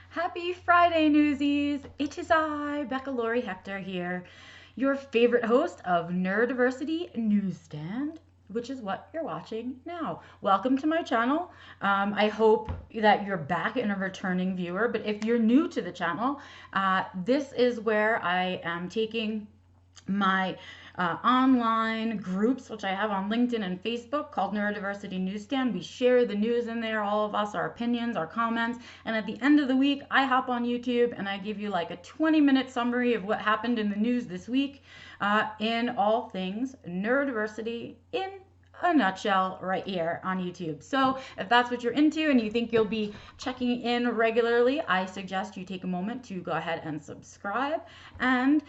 Happy Friday, newsies! It is I, Becca Hector here, your favorite host of Neurodiversity Newsstand, which is what you're watching now. Welcome to my channel. I hope that you're back and a returning viewer, but if you're new to the channel, this is where I am taking my online groups, which I have on LinkedIn and Facebook, called Neurodiversity Newsstand. We share the news in there, all of us, our opinions, our comments. And at the end of the week, I hop on YouTube and I give you like a 20-minute summary of what happened in the news this week in all things neurodiversity in a nutshell right here on YouTube. So if that's what you're into and you think you'll be checking in regularly, I suggest you take a moment to go ahead and subscribe and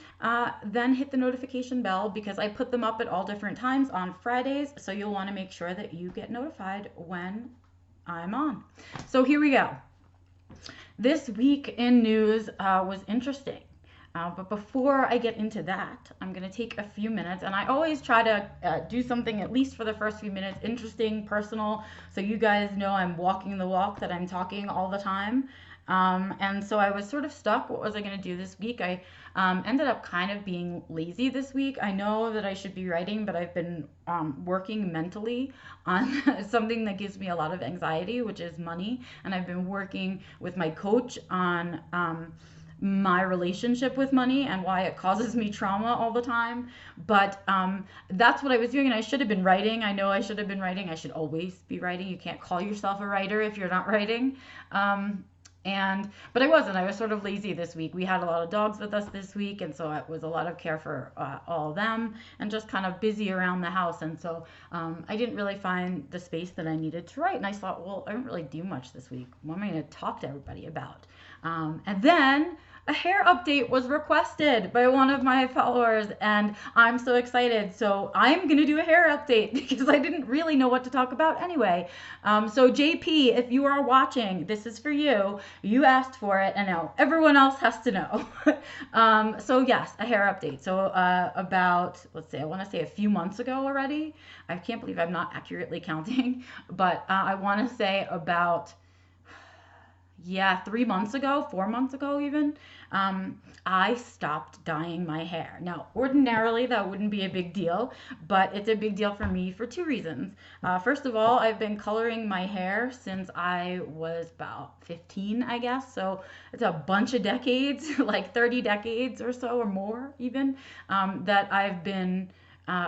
then hit the notification bell, because I put them up at all different times on Fridays. So you'll want to make sure that you get notified when I'm on. So here we go. This week in news was interesting. But before I get into that, I'm going to take a few minutes, and I always try to do something, at least for the first few minutes, interesting, personal, so you guys know I'm walking the walk, that I'm talking all the time. And so I was sort of stuck. What was I going to do this week? I ended up kind of being lazy this week. I know that I should be writing, but I've been working mentally on something that gives me a lot of anxiety, which is money. And I've been working with my coach on my relationship with money and why it causes me trauma all the time. But that's what I was doing, and I should have been writing. I know I should have been writing. I should always be writing. You can't call yourself a writer if you're not writing. But I wasn't. I was sort of lazy this week. We had a lot of dogs with us this week, and so it was a lot of care for all of them and just kind of busy around the house. And so I didn't really find the space that I needed to write. And I thought, well, I didn't really do much this week. What am I going to talk to everybody about? And then a hair update was requested by one of my followers, and I'm so excited. So I'm going to do a hair update because I didn't really know what to talk about anyway. So JP, if you are watching, this is for you. You asked for it, and now everyone else has to know. So yes, a hair update. So about, let's see, I want to say a few months ago already. I can't believe I'm not accurately counting, but I want to say about 3 months ago, 4 months ago even, I stopped dyeing my hair. Now, ordinarily that wouldn't be a big deal, but it's a big deal for me for two reasons. First of all, I've been coloring my hair since I was about 15, I guess. So it's a bunch of decades, like 30 decades or so, or more even, that I've been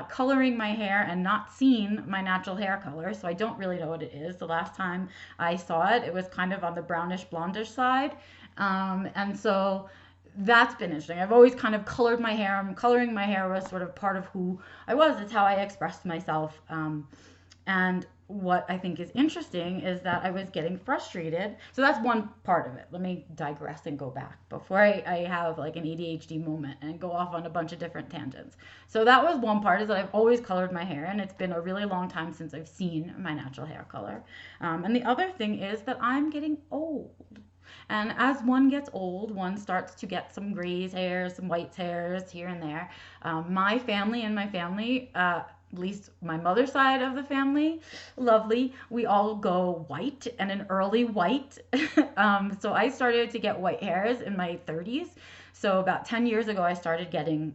coloring my hair and not seen my natural hair color, so I don't really know what it is. The last time I saw it, it was kind of on the brownish blondish side, and so that's been interesting. I've always kind of colored my hair. Coloring my hair was sort of part of who I was. It's how I expressed myself, and what I think is interesting is that I was getting frustrated. So that's one part of it. Let me digress and go back before I have like an ADHD moment and go off on a bunch of different tangents. So that was one part, is that I've always colored my hair, and it's been a really long time since I've seen my natural hair color. And the other thing is that I'm getting old. And as one gets old, one starts to get some grays hairs, some white hairs here and there. My family, at least my mother's side of the family, lovely, we all go white, and an early white. So I started to get white hairs in my 30s. So about 10 years ago, I started getting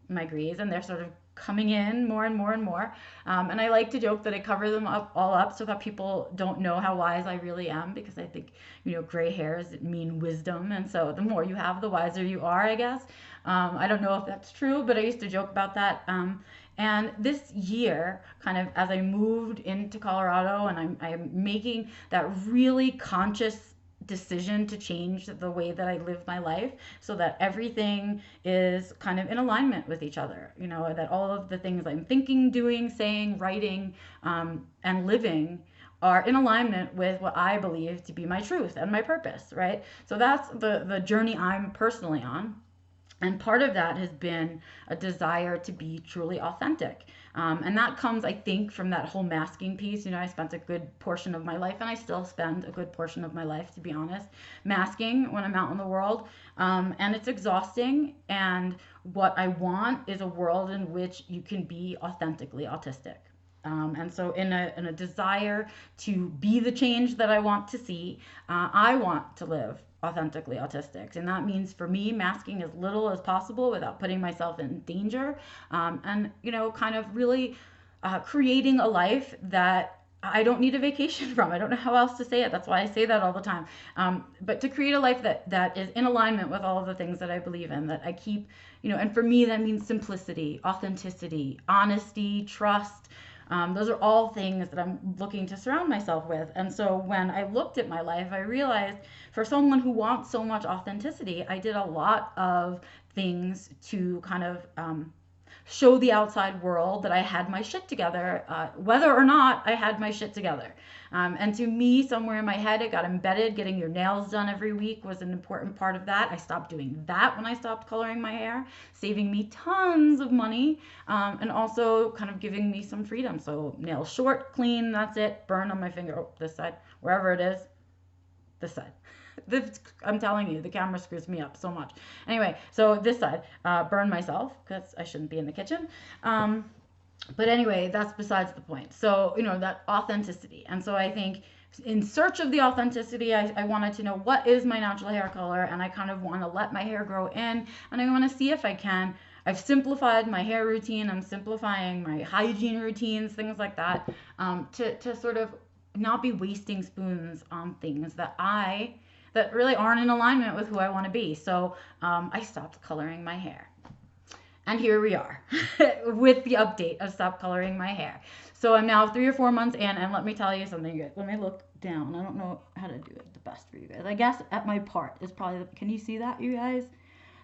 my grays, and they're sort of coming in more and more and more. And I like to joke that I cover them all up so that people don't know how wise I really am, because I think, gray hairs mean wisdom. And so the more you have, the wiser you are, I guess. I don't know if that's true, but I used to joke about that. And this year, kind of as I moved into Colorado, and I'm making that really conscious decision to change the way that I live my life, so that everything is kind of in alignment with each other, that all of the things I'm thinking, doing, saying, writing, and living are in alignment with what I believe to be my truth and my purpose, right? So that's the journey I'm personally on. And part of that has been a desire to be truly authentic. And that comes, I think, from that whole masking piece. I spent a good portion of my life, and I still spend a good portion of my life, to be honest, masking when I'm out in the world. And it's exhausting. And what I want is a world in which you can be authentically autistic. And so in a desire to be the change that I want to see, I want to live authentically autistic. And that means for me, masking as little as possible without putting myself in danger. And, kind of really creating a life that I don't need a vacation from. I don't know how else to say it. That's why I say that all the time. But to create a life that is in alignment with all of the things that I believe in, that I keep, and for me, that means simplicity, authenticity, honesty, trust. Those are all things that I'm looking to surround myself with. And so when I looked at my life, I realized for someone who wants so much authenticity, I did a lot of things to kind of show the outside world that I had my shit together, whether or not I had my shit together. And to me, somewhere in my head, it got embedded. Getting your nails done every week was an important part of that. I stopped doing that when I stopped coloring my hair, saving me tons of money, and also kind of giving me some freedom. So nails short, clean, that's it. Burn on my finger, this side, wherever it is, this side. I'm telling you, the camera screws me up so much. Anyway, so this side, burn myself because I shouldn't be in the kitchen. But anyway, that's besides the point. So, that authenticity. And so I think in search of the authenticity, I wanted to know what is my natural hair color, and I kind of want to let my hair grow in, and I want to see if I can. I've simplified my hair routine. I'm simplifying my hygiene routines, things like that, to sort of not be wasting spoons on things that really aren't in alignment with who I want to be. So I stopped coloring my hair. And here we are with the update of stop coloring my hair. So I'm now 3 or 4 months in, and let me tell you something good. Let me look down. I don't know how to do it the best for you guys. I guess at my part is probably, can you see that, you guys?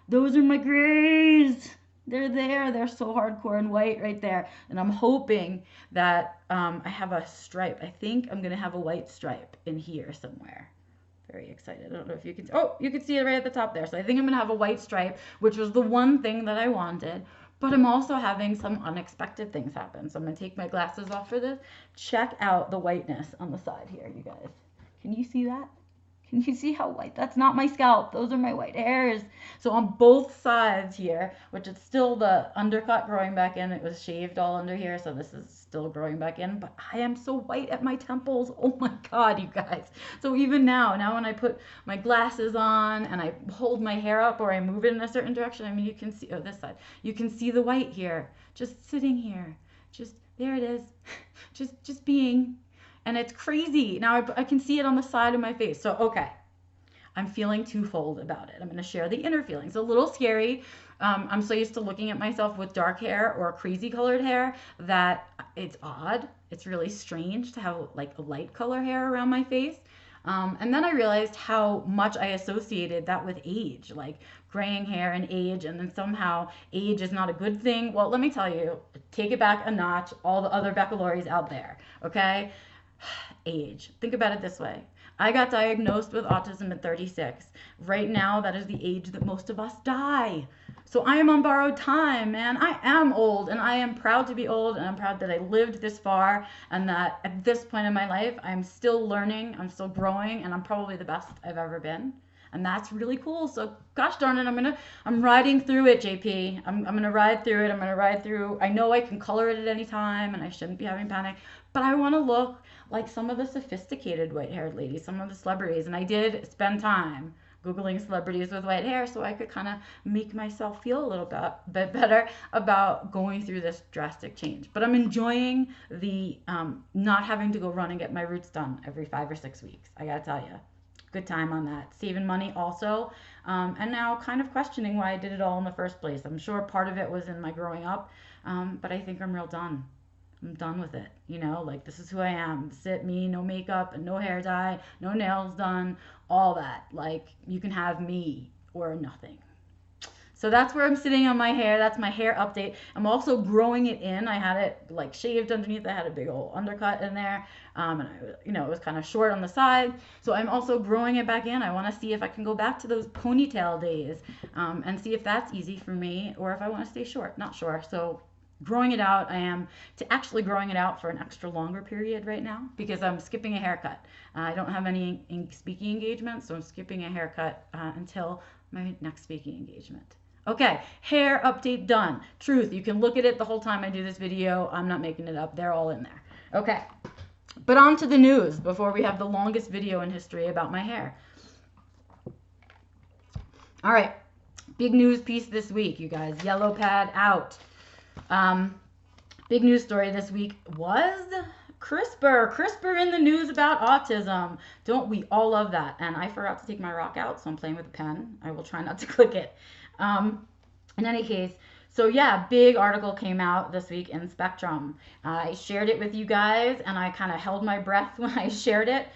Those are my grays. They're there. They're so hardcore and white right there. And I'm hoping that I have a stripe. I think I'm going to have a white stripe in here somewhere. Very excited. I don't know if you can. Oh, you can see it right at the top there. So I think I'm going to have a white stripe, which was the one thing that I wanted. But I'm also having some unexpected things happen. So I'm going to take my glasses off for this. Check out the whiteness on the side here, you guys. Can you see that? Can you see how white? That's not my scalp. Those are my white hairs. So on both sides here, which is still the undercut growing back in. It was shaved all under here, so this is still growing back in. But I am so white at my temples. Oh my God, you guys. So even now when I put my glasses on and I hold my hair up or I move it in a certain direction, I mean, you can see, this side. You can see the white here, just sitting here. Just, there it is. just being. And it's crazy. Now I can see it on the side of my face. So, okay, I'm feeling twofold about it. I'm going to share the inner feelings. A little scary. I'm so used to looking at myself with dark hair or crazy colored hair that it's odd. It's really strange to have like a light color hair around my face. And then I realized how much I associated that with age, like graying hair and age, and then somehow age is not a good thing. Well, let me tell you, take it back a notch, all the other Becca Lories out there, okay? Age. Think about it this way. I got diagnosed with autism at 36. Right now, that is the age that most of us die. So I am on borrowed time, man. I am old, and I am proud to be old, and I'm proud that I lived this far, and that at this point in my life, I'm still learning, I'm still growing, and I'm probably the best I've ever been. And that's really cool. So gosh darn it, I'm riding through it, JP. I'm gonna ride through it. I'm gonna ride through. I know I can color it at any time, and I shouldn't be having panic, but I want to look like some of the sophisticated white-haired ladies, some of the celebrities. And I did spend time Googling celebrities with white hair so I could kind of make myself feel a little bit better about going through this drastic change. But I'm enjoying the not having to go run and get my roots done every 5 or 6 weeks. I gotta tell you, good time on that. Saving money also, and now kind of questioning why I did it all in the first place. I'm sure part of it was in my growing up, but I think I'm real done. I'm done with it, like this is who I am. This is it, me, no makeup and no hair dye, no nails done, all that. Like, you can have me or nothing. So that's where I'm sitting on my hair. That's my hair update. I'm also growing it in. I had it like shaved underneath. I had a big old undercut in there, and it was kind of short on the side. So I'm also growing it back in. I want to see if I can go back to those ponytail days, and see if that's easy for me, or if I want to stay short. Not sure. So growing it out, I am actually growing it out for an extra longer period right now because I'm skipping a haircut. I don't have any speaking engagements, so I'm skipping a haircut until my next speaking engagement. Okay, hair update done. Truth, you can look at it the whole time I do this video. I'm not making it up. They're all in there. Okay, but on to the news before we have the longest video in history about my hair. All right, big news piece this week, you guys. Yellow pad out. Big news story this week was CRISPR. CRISPR in the news about autism. Don't we all love that? And I forgot to take my rock out, so I'm playing with a pen. I will try not to click it. In any case, so yeah, big article came out this week in Spectrum. I shared it with you guys, and I kind of held my breath when I shared it.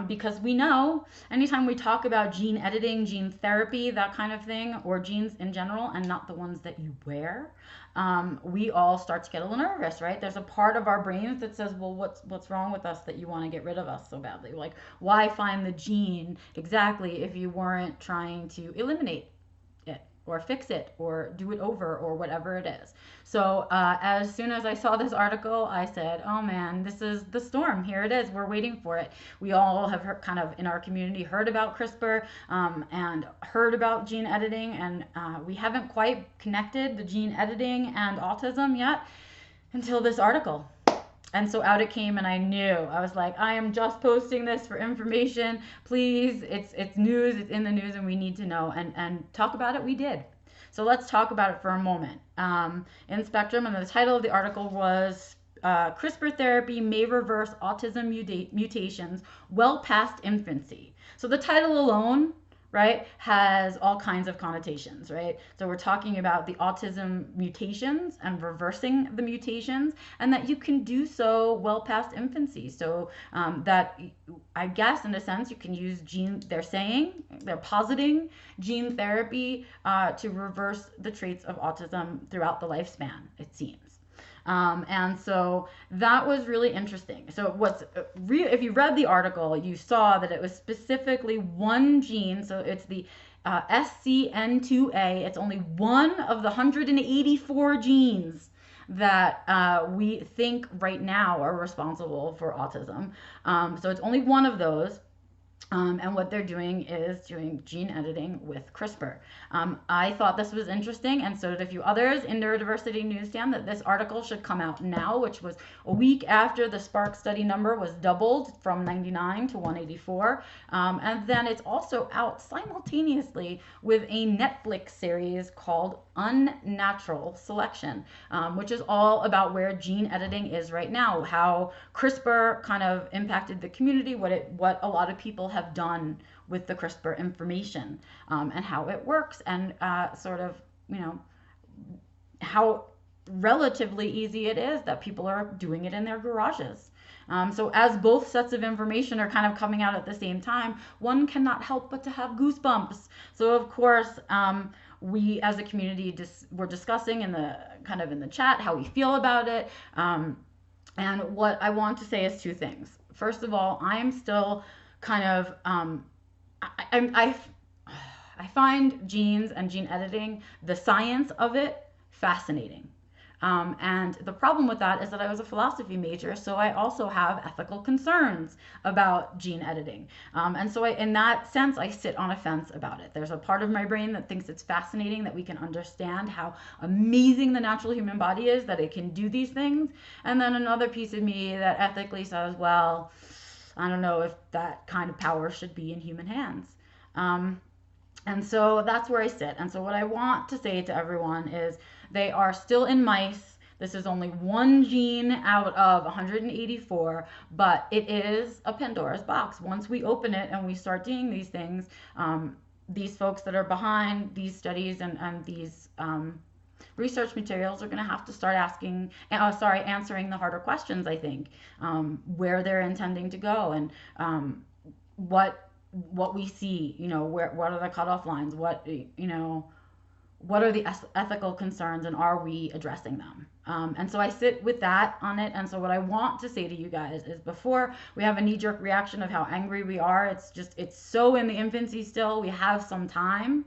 Because we know anytime we talk about gene editing, gene therapy, that kind of thing, or genes in general, and not the ones that you wear, we all start to get a little nervous, right? There's a part of our brains that says, well, what's wrong with us that you want to get rid of us so badly? Like, why find the gene exactly if you weren't trying to eliminate it or fix it or do it over or whatever it is? So as soon as I saw this article, I said, oh man, this is the storm. Here it is. We're waiting for it. We all have heard, kind of in our community, heard about CRISPR and heard about gene editing, and we haven't quite connected the gene editing and autism yet until this article. And so out it came, and I knew. I was like, I am just posting this for information. Please, it's news. It's in the news, and we need to know. And talk about it, we did. So let's talk about it for a moment. In Spectrum, and the title of the article was CRISPR therapy may reverse autism mutations well past infancy. So the title alone, right, has all kinds of connotations, right? So we're talking about the autism mutations and reversing the mutations, and that you can do so well past infancy. So that, I guess, in a sense, you can use they're positing gene therapy to reverse the traits of autism throughout the lifespan, it seems. And so that was really interesting. So if you read the article, you saw that it was specifically one gene. So it's the SCN2A. It's only one of the 184 genes that we think right now are responsible for autism. So it's only one of those. And what they're doing is doing gene editing with CRISPR. I thought this was interesting, and so did a few others in Neurodiversity Newsstand, that this article should come out now, which was a week after the Spark study number was doubled from 99 to 184. And then it's also out simultaneously with a Netflix series called Unnatural Selection, which is all about where gene editing is right now, how CRISPR kind of impacted the community, what a lot of people have done with the CRISPR information, and how it works, and sort of, how relatively easy it is that people are doing it in their garages. So as both sets of information are kind of coming out at the same time, one cannot help but to have goosebumps. So of course, we as a community we're discussing in the chat how we feel about it. And what I want to say is two things. First of all, I'm still kind of, I find genes and gene editing, the science of it, fascinating. And the problem with that is that I was a philosophy major, so I also have ethical concerns about gene editing. And so in that sense, I sit on a fence about it. There's a part of my brain that thinks it's fascinating that we can understand how amazing the natural human body is, that it can do these things. And then another piece of me that ethically says, well, I don't know if that kind of power should be in human hands. And so that's where I sit. And so what I want to say to everyone is they are still in mice. This is only one gene out of 184, but it is a Pandora's box. Once we open it and we start doing these things, these folks that are behind these studies and these research materials are going to have to start answering the harder questions, I think, where they're intending to go, and what we see, what are the cutoff lines, what are the ethical concerns, and are we addressing them? And so I sit with that on it. And so what I want to say to you guys is, before we have a knee-jerk reaction of how angry we are, it's so in the infancy still, we have some time.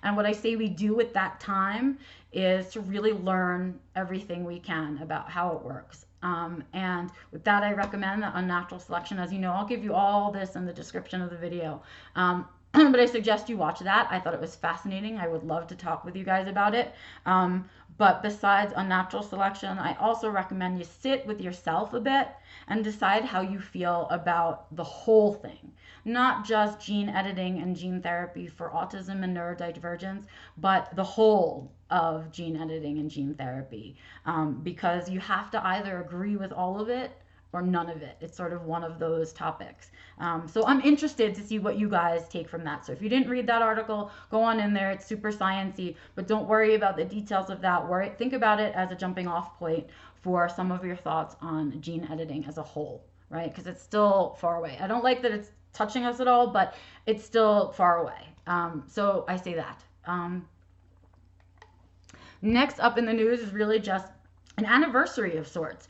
And what I say we do with that time is to really learn everything we can about how it works. And with that, I recommend the Unnatural Selection. As you know, I'll give you all this in the description of the video. but I suggest you watch that. I thought it was fascinating. I would love to talk with you guys about it. But besides Unnatural Selection, I also recommend you sit with yourself a bit and decide how you feel about the whole thing. Not just gene editing and gene therapy for autism and neurodivergence, but the whole of gene editing and gene therapy. Because you have to either agree with all of it or none of it. It's sort of one of those topics. So I'm interested to see what you guys take from that. So if you didn't read that article, go on in there. It's super sciencey, but don't worry about the details of that. Think about it as a jumping off point for some of your thoughts on gene editing as a whole, right? Because it's still far away. I don't like that it's touching us at all, but it's still far away. So I say that. Next up in the news is really just an anniversary of sorts.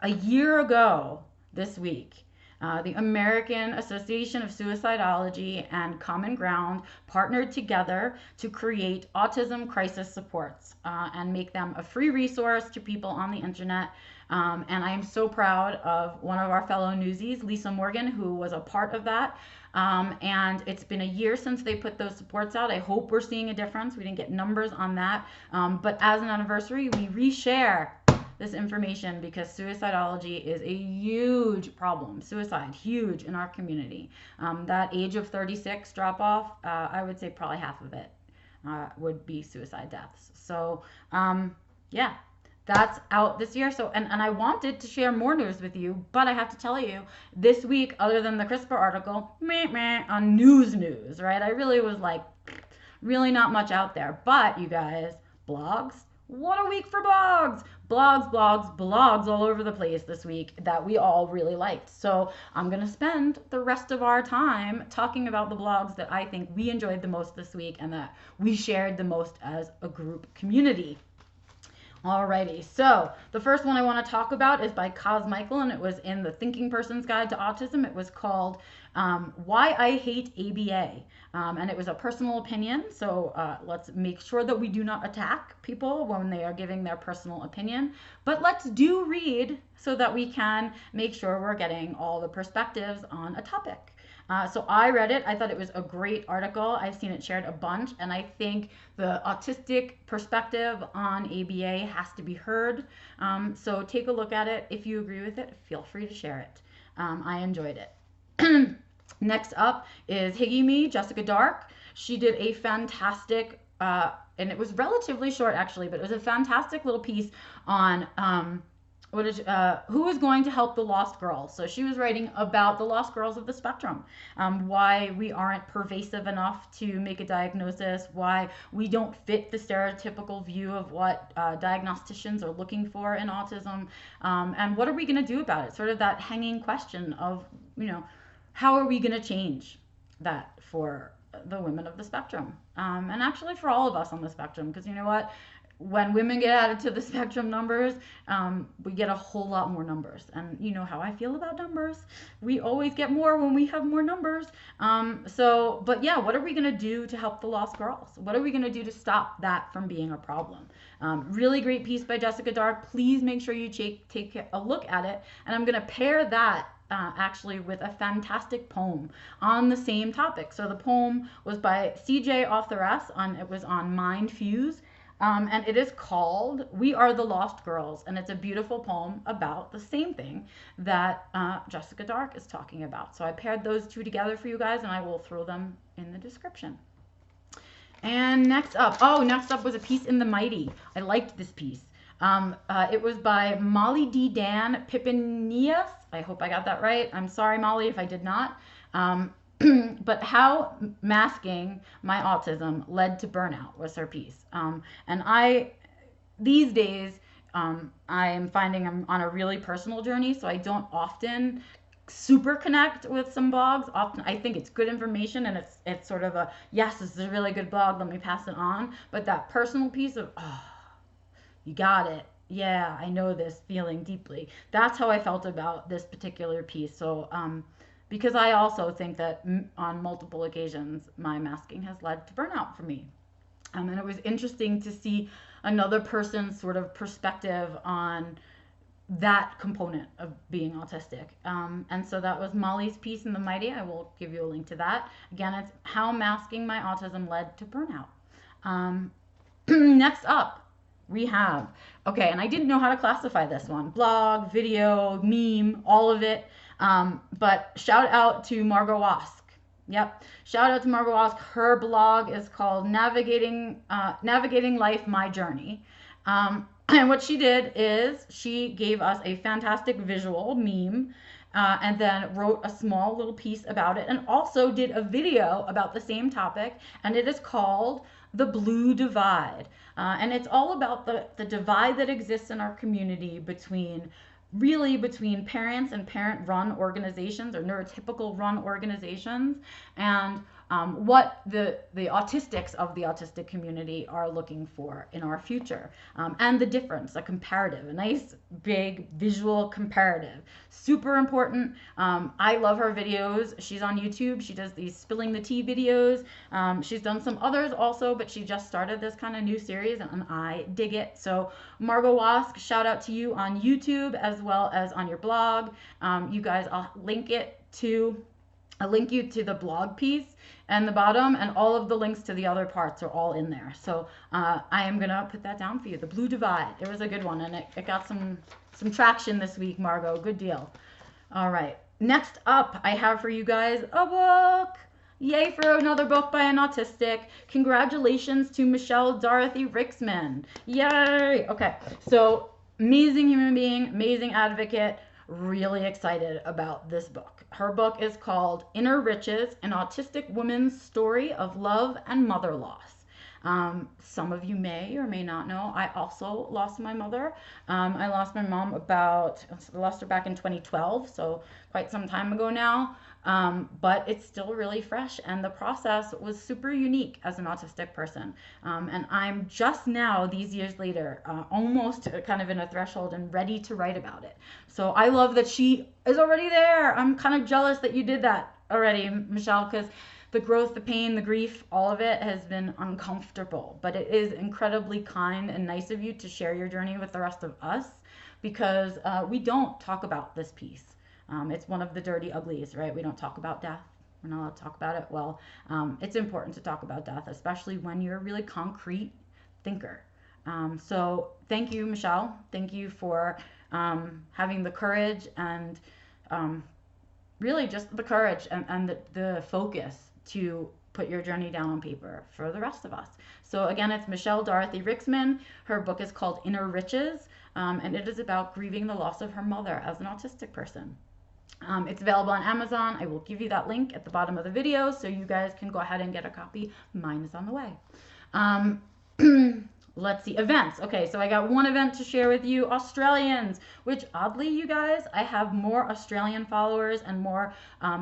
A year ago this week, the American Association of Suicidology and Common Ground partnered together to create autism crisis supports and make them a free resource to people on the internet. And I am so proud of one of our fellow newsies, Lisa Morgan, who was a part of that. And it's been a year since they put those supports out. I hope we're seeing a difference. We didn't get numbers on that. But as an anniversary, we reshare this information because suicidology is a huge problem. Suicide, huge in our community. That age of 36 drop off, I would say probably half of it would be suicide deaths. So yeah, that's out this year. So and I wanted to share more news with you, but I have to tell you, this week, other than the CRISPR article, on news, right? I really was like, really not much out there. But you guys, blogs, what a week for blogs. Blogs all over the place this week that we all really liked. So I'm going to spend the rest of our time talking about the blogs that I think we enjoyed the most this week and that we shared the most as a group community. Alrighty, so the first one I want to talk about is by Kaz Michael, and it was in the Thinking Person's Guide to Autism. It was called Why I Hate ABA, and it was a personal opinion, so let's make sure that we do not attack people when they are giving their personal opinion, but let's do read so that we can make sure we're getting all the perspectives on a topic. So I read it. I thought it was a great article. I've seen it shared a bunch, and I think the autistic perspective on ABA has to be heard. So take a look at it. If you agree with it, feel free to share it. I enjoyed it. Next up is Higgy Jessica Dark. She did a fantastic, and it was relatively short actually, but it was a fantastic little piece on who is going to help the lost girls. So she was writing about the lost girls of the spectrum, why we aren't pervasive enough to make a diagnosis, why we don't fit the stereotypical view of what diagnosticians are looking for in autism, and what are we going to do about it? Sort of that hanging question of, how are we going to change that for the women of the spectrum, and actually for all of us on the spectrum, because you know what? When women get added to the spectrum numbers, we get a whole lot more numbers. And you know how I feel about numbers. We always get more when we have more numbers. But yeah, what are we going to do to help the lost girls? What are we going to do to stop that from being a problem? Really great piece by Jessica Dark. Please make sure you take a look at it. And I'm going to pair that actually with a fantastic poem on the same topic. So the poem was by CJ Authoress. It was on Mind Fuse. And it is called We Are the Lost Girls, and it's a beautiful poem about the same thing that Jessica Dark is talking about. So I paired those two together for you guys, and I will throw them in the description. And next up was a piece in The Mighty. I liked this piece. It was by Molly D. Dan Pipinias. I hope I got that right. I'm sorry, Molly, if I did not. But how masking my autism led to burnout was her piece. And these days, I am finding I'm on a really personal journey, so I don't often super connect with some blogs. Often I think it's good information and it's sort of a, yes, this is a really good blog, let me pass it on. But that personal piece of, oh, you got it. Yeah, I know this feeling deeply. That's how I felt about this particular piece. So, because I also think that on multiple occasions, my masking has led to burnout for me. And it was interesting to see another person's sort of perspective on that component of being autistic. And so that was Molly's piece in The Mighty. I will give you a link to that. Again, it's how masking my autism led to burnout. Next up, we have, okay, and I didn't know how to classify this one. Blog, video, meme, all of it. But shout out to Margot Wask. Yep. Shout out to Margot Wask. Her blog is called Navigating Life, My Journey. And what she did is she gave us a fantastic visual meme, and then wrote a small little piece about it, and also did a video about the same topic, and it is called The Blue Divide. And it's all about the divide that exists in our community between parents and parent-run organizations or neurotypical-run organizations, and what the autistics of the autistic community are looking for in our future, and the difference, a comparative, a nice big visual comparative, super important. I love her videos. She's on YouTube. She does these spilling the tea videos. She's done some others also, but she just started this kind of new series, and I dig it. So Margot Wask, shout out to you on YouTube as well as on your blog. You guys, I'll link you to the blog piece and the bottom, and all of the links to the other parts are all in there. So I am gonna put that down for you. The Blue Divide. It was a good one, and it got some traction this week, Margot. Good deal. All right. Next up, I have for you guys a book. Yay for another book by an autistic. Congratulations to Michelle Dorothy Rixman. Yay. Okay. So amazing human being, amazing advocate. Really excited about this book. Her book is called Inner Riches, an Autistic Woman's Story of Love and Mother Loss. Some of you may or may not know, I also lost my mother. I lost my mom I lost her back in 2012, so quite some time ago now. But it's still really fresh, and the process was super unique as an autistic person. And I'm just now, these years later, almost kind of in a threshold and ready to write about it. So I love that she is already there. I'm kind of jealous that you did that already, Michelle, because the growth, the pain, the grief, all of it has been uncomfortable. But it is incredibly kind and nice of you to share your journey with the rest of us, because we don't talk about this piece. It's one of the dirty uglies, right? We don't talk about death. We're not allowed to talk about it. Well, it's important to talk about death, especially when you're a really concrete thinker. So thank you, Michelle. Thank you for having the courage and really just the courage and the focus to put your journey down on paper for the rest of us. So again, it's Michelle Dorothy Rixman. Her book is called Inner Riches, and it is about grieving the loss of her mother as an autistic person. It's available on Amazon. I will give you that link at the bottom of the video so you guys can go ahead and get a copy. Mine is on the way. Let's see, events. Okay, so I got one event to share with you, Australians, which oddly, you guys, I have more Australian followers and more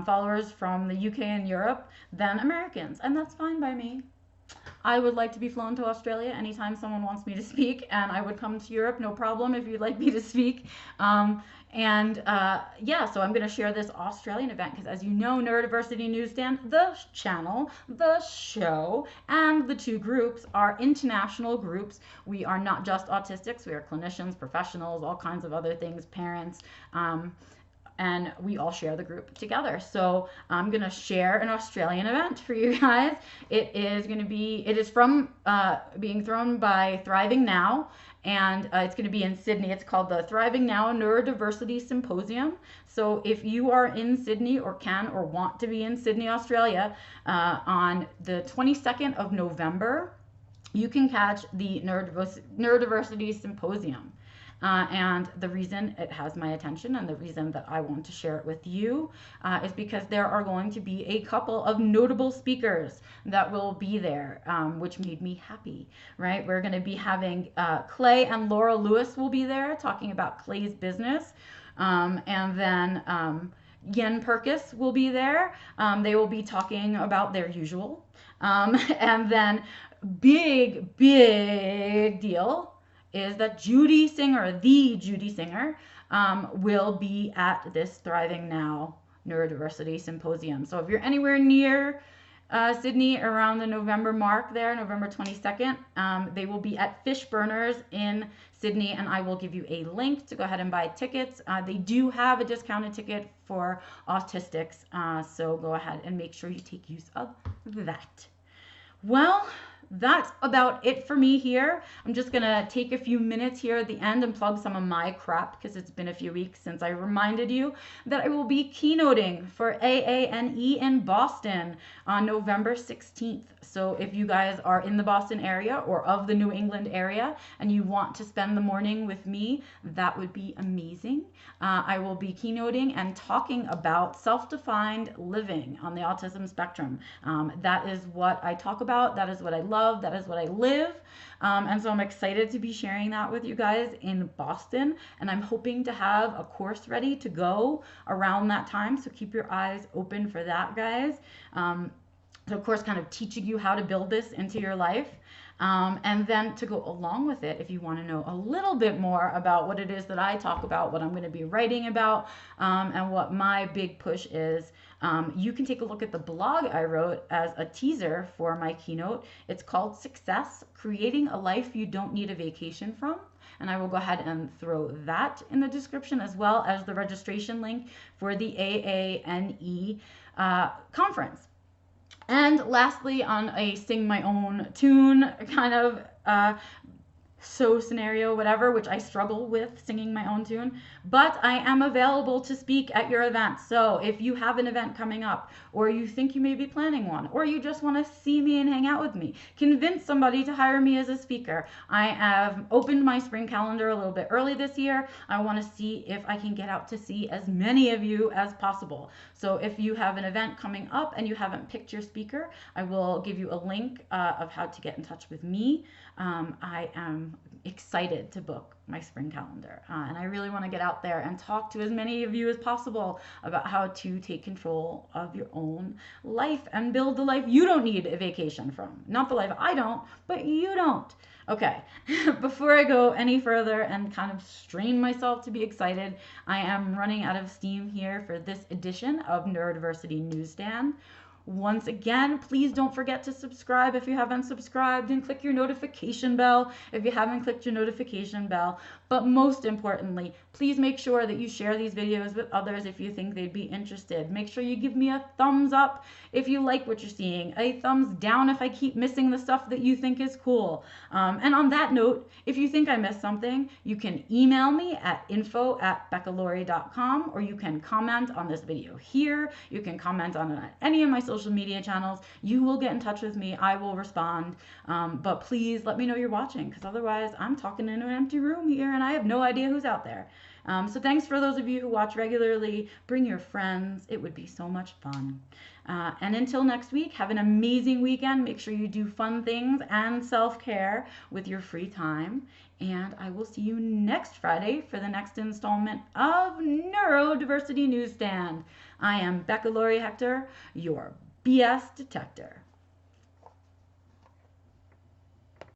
followers from the UK and Europe than Americans, and that's fine by me. I would like to be flown to Australia anytime someone wants me to speak, and I would come to Europe, no problem, if you'd like me to speak. Yeah, so I'm going to share this Australian event because, as you know, Neurodiversity Newsstand, the channel, the show, and the two groups are international groups. We are not just autistics. We are clinicians, professionals, all kinds of other things, parents, and we all share the group together. So I'm going to share an Australian event for you guys. It is being thrown by Thriving Now, and it's going to be in Sydney. It's called the Thriving Now Neurodiversity Symposium. So if you are in Sydney or can or want to be in Sydney, Australia, on the 22nd of November, you can catch the Neurodiversity Symposium. And the reason it has my attention and the reason that I want to share it with you is because there are going to be a couple of notable speakers that will be there, which made me happy, right? We're going to be having Clay and Laura Lewis will be there talking about Clay's business. And then Yen Perkis will be there. They will be talking about their usual. And then big deal is that Judy Singer, the Judy Singer, will be at this Thriving Now Neurodiversity Symposium. So if you're anywhere near Sydney around the November mark there, November 22nd. They will be at Fish Burners in Sydney, and I will give you a link to go ahead and buy tickets. They do have a discounted ticket for autistics, so go ahead and make sure you take use of that. Well, that's about it for me here. I'm just gonna take a few minutes here at the end and plug some of my crap because it's been a few weeks since I reminded you that I will be keynoting for AANE in Boston on November 16th. So if you guys are in the Boston area or of the New England area and you want to spend the morning with me, that would be amazing. I will be keynoting and talking about self-defined living on the autism spectrum. That is what I talk about. That is what I love. That is what I live. And so I'm excited to be sharing that with you guys in Boston. And I'm hoping to have a course ready to go around that time. So keep your eyes open for that, guys. So of course, kind of teaching you how to build this into your life. And then to go along with it, if you want to know a little bit more about what it is that I talk about, what I'm going to be writing about, and what my big push is, you can take a look at the blog I wrote as a teaser for my keynote. It's called Success, Creating a Life You Don't Need a Vacation From. And I will go ahead and throw that in the description, as well as the registration link for the AANE conference. And lastly, on a sing my own tune kind of scenario, whatever, which I struggle with singing my own tune, but I am available to speak at your event. So if you have an event coming up, or you think you may be planning one, or you just want to see me and hang out with me, convince somebody to hire me as a speaker. I have opened my spring calendar a little bit early this year. I want to see if I can get out to see as many of you as possible. So if you have an event coming up and you haven't picked your speaker, I will give you a link of how to get in touch with me. I am excited to book my spring calendar, and I really want to get out there and talk to as many of you as possible about how to take control of your own life and build the life you don't need a vacation from. Not the life I don't, but you don't. Okay, before I go any further and kind of strain myself to be excited, I am running out of steam here for this edition of Neurodiversity Newsstand. Once again, please don't forget to subscribe if you haven't subscribed, and click your notification bell if you haven't clicked your notification bell. But most importantly, please make sure that you share these videos with others if you think they'd be interested. Make sure you give me a thumbs up if you like what you're seeing, a thumbs down if I keep missing the stuff that you think is cool. And on that note, if you think I missed something, you can email me at info@beccalaurie.com, or you can comment on this video here. You can comment on it on any of my social media channels. You will get in touch with me. I will respond. But please let me know you're watching, because otherwise I'm talking in an empty room here and I have no idea who's out there. So thanks for those of you who watch regularly. Bring your friends. It would be so much fun. And until next week, have an amazing weekend. Make sure you do fun things and self-care with your free time. And I will see you next Friday for the next installment of Neurodiversity Newsstand. I am Becca Hector, your BS detector.